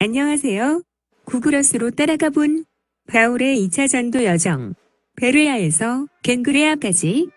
안녕하세요. 구글어스로 따라가 본 바울의 2차 전도 여정, 베레아에서 겐그레아까지.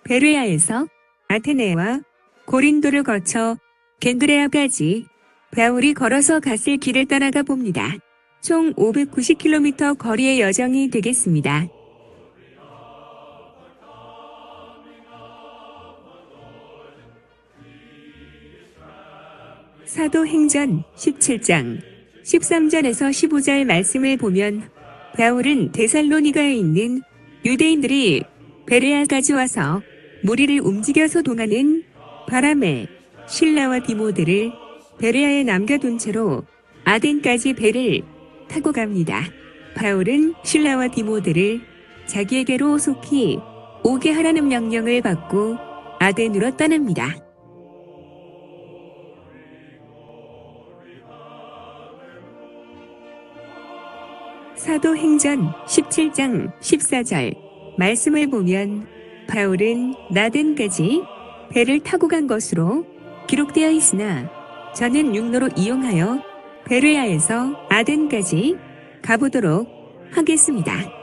베레아에서 아테네와 고린도를 거쳐 겐그레아까지 바울이 걸어서 갔을 길을 따라가 봅니다. 총 590km 거리의 여정이 되겠습니다. 사도행전 17장 13절에서 15절 말씀을 보면 바울은 데살로니가에 있는 유대인들이 베레아까지 와서 무리를 움직여서 동하는 바람에 실라와 디모데를 베레아에 남겨둔 채로 아덴까지 배를 타고 갑니다. 바울은 실라와 디모데를 자기에게로 속히 오게 하라는 명령을 받고 아덴으로 떠납니다. 사도행전 17장 14절 말씀을 보면 바울은 나덴까지 배를 타고 간 것으로 기록되어 있으나 저는 육로로 이용하여 베레아에서 아덴까지 가보도록 하겠습니다.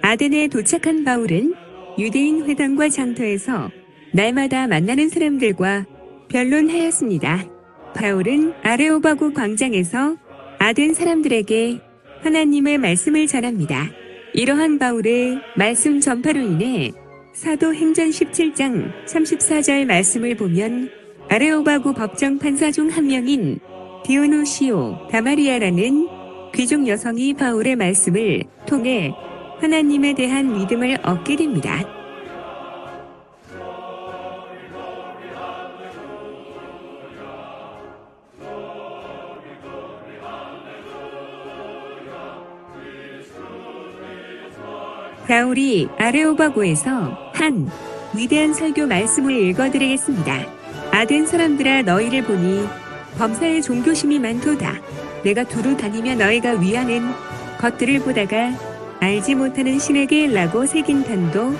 아덴에 도착한 바울은 유대인 회당과 장터에서 날마다 만나는 사람들과 변론하였습니다. 바울은 아레오바고 광장에서 아덴 사람들에게 하나님의 말씀을 전합니다. 이러한 바울의 말씀 전파로 인해 사도행전 17장 34절 말씀을 보면 아레오바고 법정 판사 중 한 명인 디오노시오 다마리아라는 귀족 여성이 바울의 말씀을 통해 하나님에 대한 믿음을 얻게 됩니다. 바울이 아레오바고에서 한 위대한 설교 말씀을 읽어드리겠습니다. 아덴 사람들아, 너희를 보니 범사에 종교심이 많도다. 내가 두루 다니며 너희가 위하는 것들을 보다가 알지 못하는 신에게 라고 새긴 단도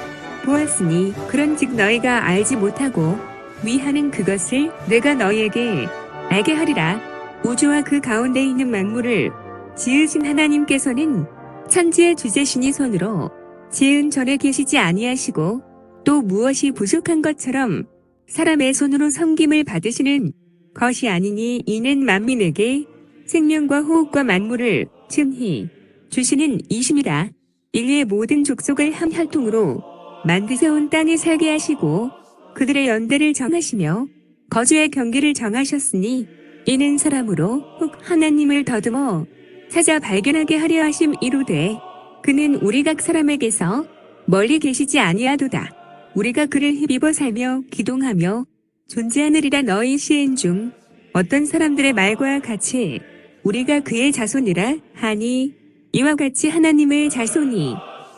보았으니 그런즉 너희가 알지 못하고 위하는 그것을 내가 너희에게 알게 하리라. 우주와 그 가운데 있는 만물을 지으신 하나님께서는 천지의 주제신이 손으로 지은 전에 계시지 아니하시고 또 무엇이 부족한 것처럼 사람의 손으로 섬김을 받으시는 것이 아니니 이는 만민에게 생명과 호흡과 만물을 층히 주시는 이심이라. 인류의 모든 족속을 한 혈통으로 만드세운 땅에 살게 하시고 그들의 연대를 정하시며 거주의 경계를 정하셨으니 이는 사람으로 혹 하나님을 더듬어 찾아 발견하게 하려 하심 이로되 그는 우리 각 사람에게서 멀리 계시지 아니하도다. 우리가 그를 힘입어 살며 기동하며 존재하느리라. 너희 시인 중 어떤 사람들의 말과 같이 우리가 그의 자손이라 하니 이와 같이 하나님의 자손이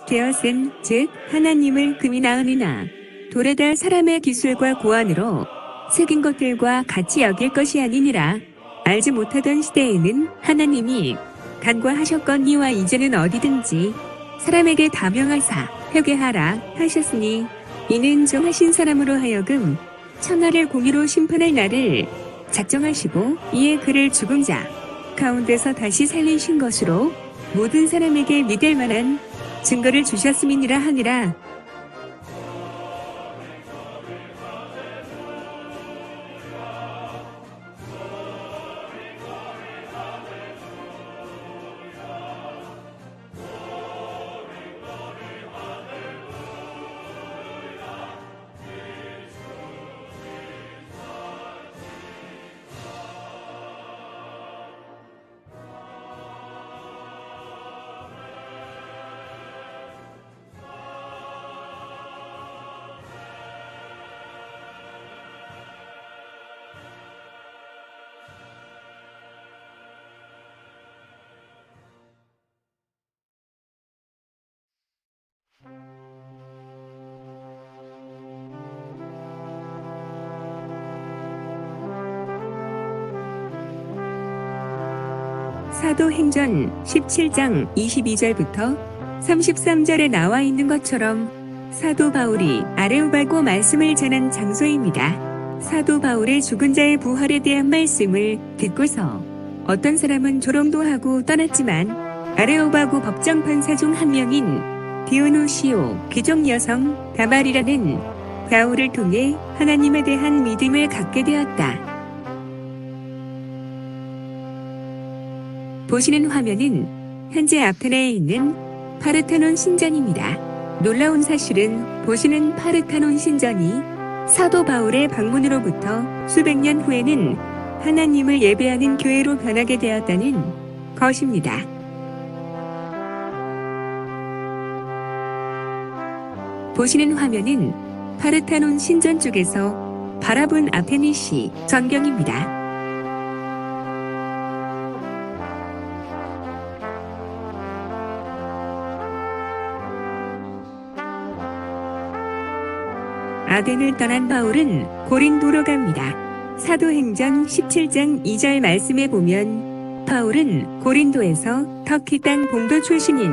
되었은 즉 하나님을 금이 낳으니나 돌에다 사람의 기술과 고안으로 새긴 것들과 같이 여길 것이 아니니라. 알지 못하던 시대에는 하나님이 간과하셨거니와 이제는 어디든지 사람에게 다 명하사 회개하라 하셨으니 이는 정하신 사람으로 하여금 천하를 공의로 심판할 날을 작정하시고 이에 그를 죽은 자 가운데서 다시 살리신 것으로 모든 사람에게 믿을 만한 증거를 주셨음이니라 하니라. 사도행전 17장 22절부터 33절에 나와 있는 것처럼 사도 바울이 아레오바고 말씀을 전한 장소입니다. 사도 바울의 죽은 자의 부활에 대한 말씀을 듣고서 어떤 사람은 조롱도 하고 떠났지만 아레오바고 법정판사 중 한 명인 디오노시오 귀족 여성 다말이라는 바울을 통해 하나님에 대한 믿음을 갖게 되었다. 보시는 화면은 현재 아테네에 있는 파르테논 신전입니다. 놀라운 사실은 보시는 파르테논 신전이 사도 바울의 방문으로부터 수백 년 후에는 하나님을 예배하는 교회로 변하게 되었다는 것입니다. 보시는 화면은 파르테논 신전 쪽에서 바라본 아테네시 전경입니다. 아덴을 떠난 바울은 고린도로 갑니다. 사도행전 17장 2절 말씀에 보면 바울은 고린도에서 터키 땅 본도 출신인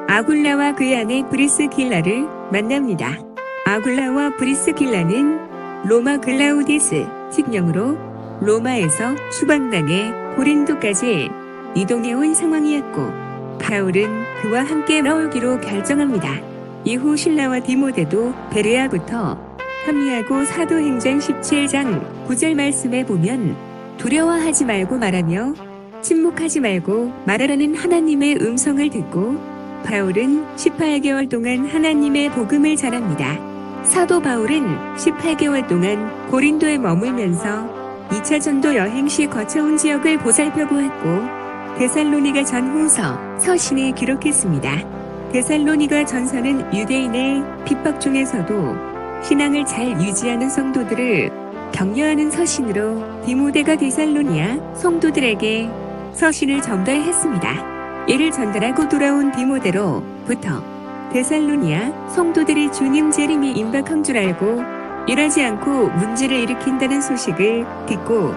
아굴라와 그의 아내 브리스길라를 만납니다. 아굴라와 브리스길라는 로마 글라우디스 직령으로 로마에서 추방당해 고린도까지 이동해온 상황이었고 바울은 그와 함께 나오기로 결정합니다. 이후 실라와 디모데도 베레아부터 합류하고 사도행전 17장 9절 말씀에 보면 두려워하지 말고 말하며 침묵하지 말고 말하라는 하나님의 음성을 듣고 바울은 18개월 동안 하나님의 복음을 전합니다. 사도 바울은 18개월 동안 고린도에 머물면서 2차 전도 여행 시 거쳐온 지역을 보살펴보았고 데살로니가 전후서 서신에 기록했습니다. 데살로니가 전서는 유대인의 핍박 중에서도 신앙을 잘 유지하는 성도들을 격려하는 서신으로 디모데가 데살로니아 성도들에게 서신을 전달했습니다. 이를 전달하고 돌아온 디모데로부터 데살로니아 성도들이 주님 재림이 임박한 줄 알고 이러지 않고 문제를 일으킨다는 소식을 듣고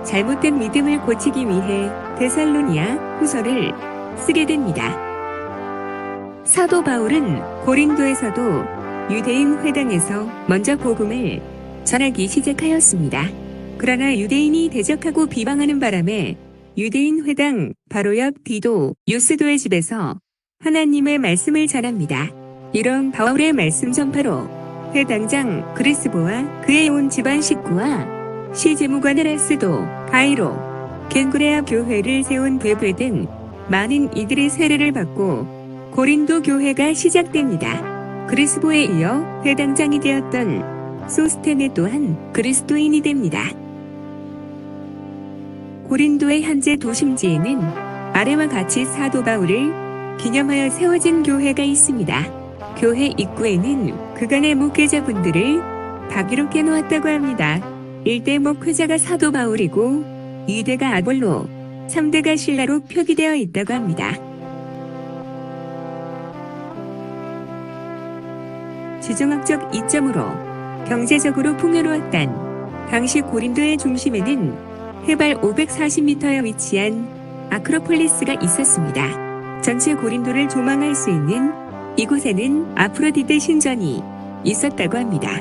잘못된 믿음을 고치기 위해 데살로니아 후서를 쓰게 됩니다. 사도 바울은 고린도에서도 유대인 회당에서 먼저 복음을 전하기 시작하였습니다. 그러나 유대인이 대적하고 비방하는 바람에 유대인 회당 바로 옆 디도 유스도의 집에서 하나님의 말씀을 전합니다. 이런 바울의 말씀 전파로 회당장 그리스보와 그의 온 집안 식구와 시제무관 에라스도, 가이로, 겐그레아 교회를 세운 베베 등 많은 이들의 세례를 받고 고린도 교회가 시작됩니다. 그리스보에 이어 회당장이 되었던 소스테네 또한 그리스도인이 됩니다. 고린도의 현재 도심지에는 아래와 같이 사도 바울을 기념하여 세워진 교회가 있습니다. 교회 입구에는 그간의 목회자분들을 다기롭게 놓았다고 합니다. 1대 목회자가 사도 바울이고 2대가 아볼로, 3대가 실라로 표기되어 있다고 합니다. 지정학적 이점으로 경제적으로 풍요로웠던 당시 고린도의 중심에는 해발 540m에 위치한 아크로폴리스가 있었습니다. 전체 고린도를 조망할 수 있는 이곳에는 아프로디테 신전이 있었다고 합니다.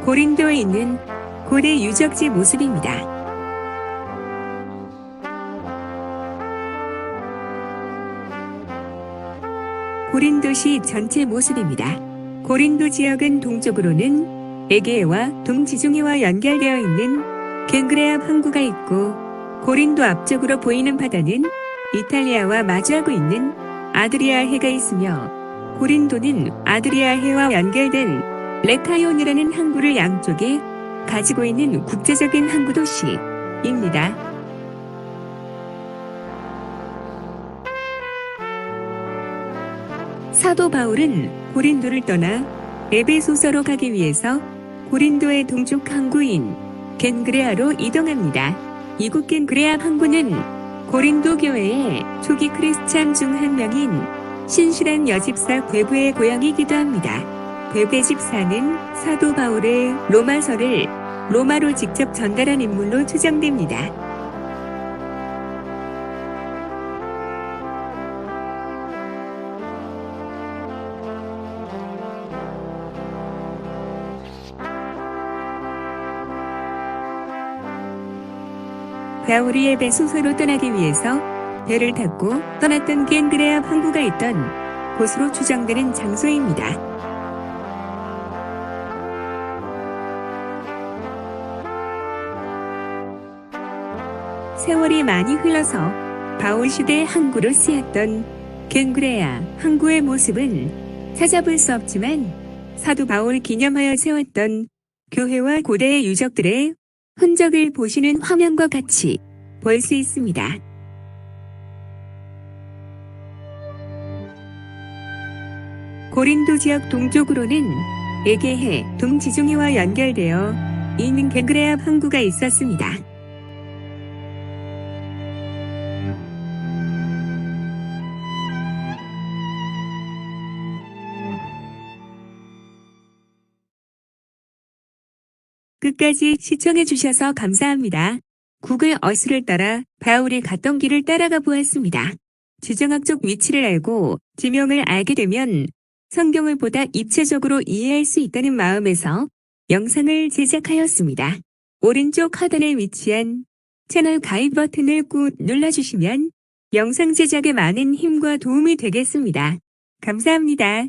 고린도에 있는 고대 유적지 모습입니다. 고린도시 전체 모습입니다. 고린도 지역은 동쪽으로는 에게해와 동지중해와 연결되어 있는 겐그레아 항구가 있고 고린도 앞쪽으로 보이는 바다는 이탈리아와 마주하고 있는 아드리아 해가 있으며 고린도는 아드리아 해와 연결된 레카이온이라는 항구를 양쪽에 가지고 있는 국제적인 항구 도시입니다. 사도 바울은 고린도를 떠나 에베소서로 가기 위해서 고린도의 동쪽 항구인 겐그레아로 이동합니다. 이곳 겐그레아 항구는 고린도 교회의 초기 크리스찬 중 한 명인 신실한 여집사 괴부의 고향이기도 합니다. 괴베 집사는 사도 바울의 로마서를 로마로 직접 전달한 인물로 추정됩니다. 바울이 에베소서로 떠나기 위해서 배를 탔고 떠났던 겐그레아 항구가 있던 곳으로 추정되는 장소입니다. 세월이 많이 흘러서 바울 시대의 항구로 쓰였던 겐그레아 항구의 모습은 찾아볼 수 없지만 사도 바울 기념하여 세웠던 교회와 고대의 유적들의 흔적을 보시는 화면과 같이 볼 수 있습니다. 고린도 지역 동쪽으로는 에게해 동지중해와 연결되어 있는 겐그레아 항구가 있었습니다. 끝까지 시청해주셔서 감사합니다. 구글 어스를 따라 바울이 갔던 길을 따라가 보았습니다. 지정학적 위치를 알고 지명을 알게 되면 성경을 보다 입체적으로 이해할 수 있다는 마음에서 영상을 제작하였습니다. 오른쪽 하단에 위치한 채널 가입 버튼을 꾹 눌러주시면 영상 제작에 많은 힘과 도움이 되겠습니다. 감사합니다.